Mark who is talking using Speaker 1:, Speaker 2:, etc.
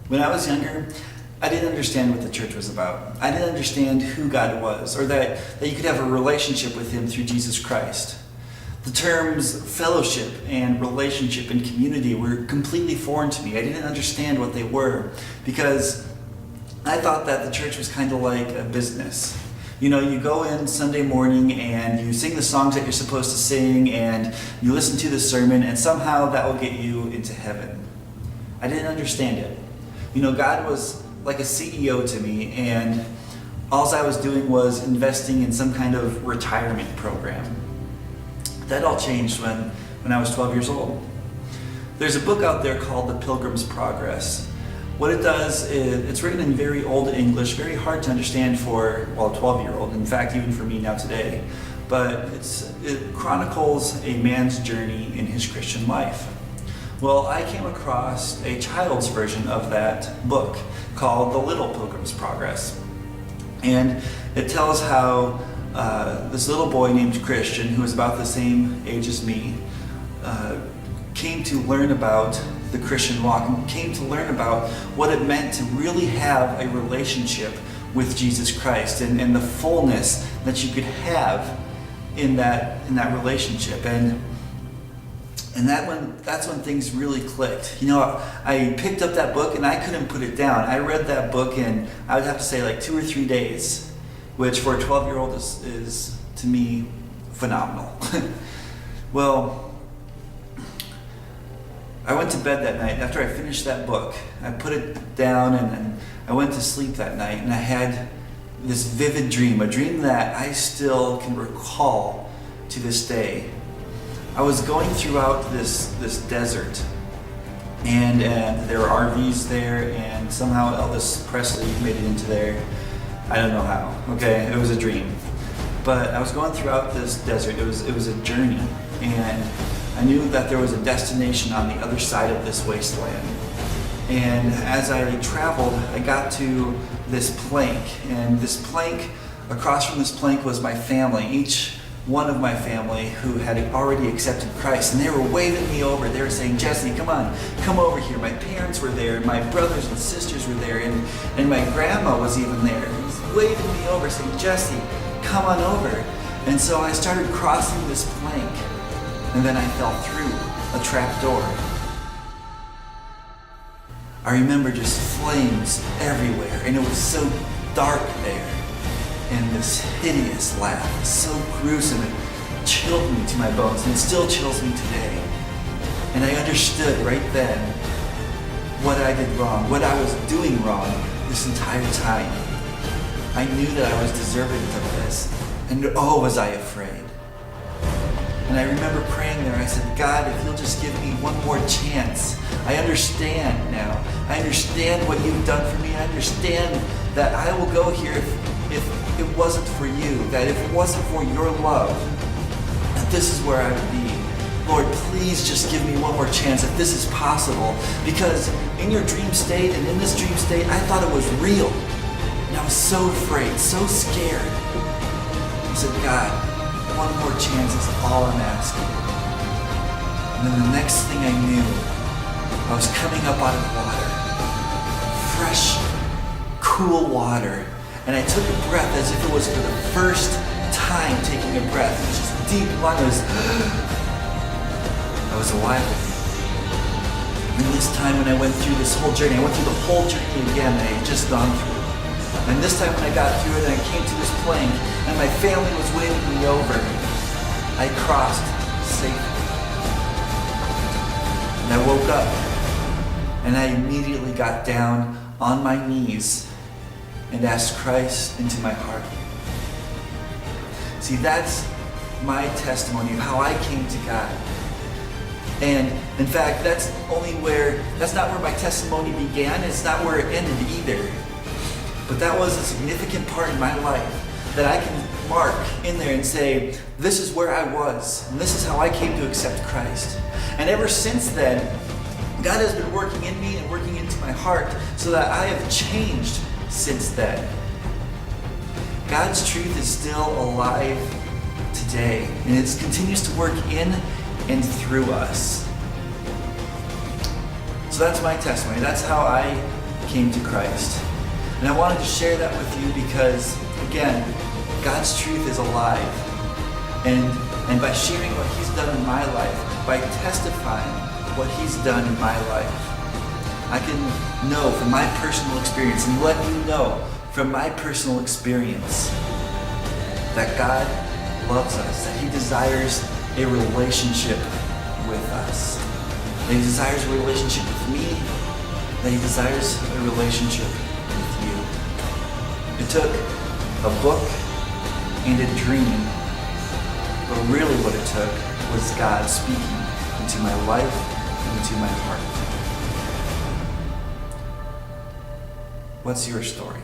Speaker 1: When I was younger, I didn't understand what the church was about. I didn't understand who God was, or that you could have a relationship with Him through Jesus Christ. The terms fellowship and relationship and community were completely foreign to me. I didn't understand what they were because I thought that the church was kind of like a business. You know, you go in Sunday morning and you sing the songs that you're supposed to sing and you listen to the sermon, and somehow that will get you into heaven. I didn't understand it. You know, God was like a CEO to me, and all I was doing was investing in some kind of retirement program. That all changed when I was 12 years old. There's a book out there called The Pilgrim's Progress. What it does is, it's written in very old English, very hard to understand for, a 12-year-old, in fact, even for me now today. But it chronicles a man's journey in his Christian life. Well, I came across a child's version of that book called The Little Pilgrim's Progress. And it tells how this little boy named Christian, who was about the same age as me, came to learn about the Christian walk and came to learn about what it meant to really have a relationship with Jesus Christ and the fullness that you could have in that relationship. And that's when things really clicked. You know, I picked up that book and I couldn't put it down. I read that book in, I would have to say, like 2 or 3 days, which for a 12-year-old is to me phenomenal. Well, I went to bed that night. After I finished that book, I put it down and I went to sleep that night, and I had this vivid dream, a dream that I still can recall to this day. I was going throughout this desert, and there were RVs there, and somehow Elvis Presley made it into there. I don't know how. Okay, it was a dream. But I was going throughout this desert. It was a journey, and I knew that there was a destination on the other side of this wasteland. And as I traveled, I got to this plank, and this plank, across from this plank was my family, each one of my family who had already accepted Christ, and they were waving me over. They were saying, "Jesse, come on, come over here." My parents were there, my brothers and sisters were there, and my grandma was even there. He was waving me over, saying, "Jesse, come on over." And so I started crossing this plank, and then I fell through a trap door. I remember just flames everywhere, and it was so dark there. And this hideous laugh, so gruesome, it chilled me to my bones, and it still chills me today. And I understood right then what I did wrong, what I was doing wrong this entire time. I knew that I was deserving of this, and oh, was I afraid. And I remember praying there. I said, "God, if you'll just give me one more chance. I understand now. I understand what you've done for me. I understand that I will go here if it wasn't for you, that if it wasn't for your love, that this is where I would be. Lord, please just give me one more chance if this is possible." Because in your dream state and in this dream state, I thought it was real. And I was so afraid, so scared. I said, "God, one more chance is all I'm asking." And then the next thing I knew, I was coming up out of water. Fresh, cool water. And I took a breath as if it was for the first time taking a breath. It was just deep lung. I was alive again. And this time when I went through this whole journey, I went through the whole journey again that I had just gone through. And this time when I got through it and I came to this plank and my family was waving me over, I crossed safely. And I woke up and I immediately got down on my knees and asked Christ into my heart. See, that's my testimony of how I came to God. And in fact, that's not where my testimony began. It's not where it ended either. But that was a significant part in my life that I can mark in there and say, this is where I was, and this is how I came to accept Christ. And ever since then, God has been working in me and working into my heart so that I have changed since then. God's truth is still alive today, and it continues to work in and through us. So that's my testimony. That's how I came to Christ. And I wanted to share that with you because, again, God's truth is alive. And by sharing what he's done in my life, by testifying what he's done in my life, I can know from my personal experience and let you know from my personal experience that God loves us, that he desires a relationship with us, that he desires a relationship with me, that he desires a relationship with you. It took a book and a dream, but really what it took was God speaking into my life and into my heart. What's your story?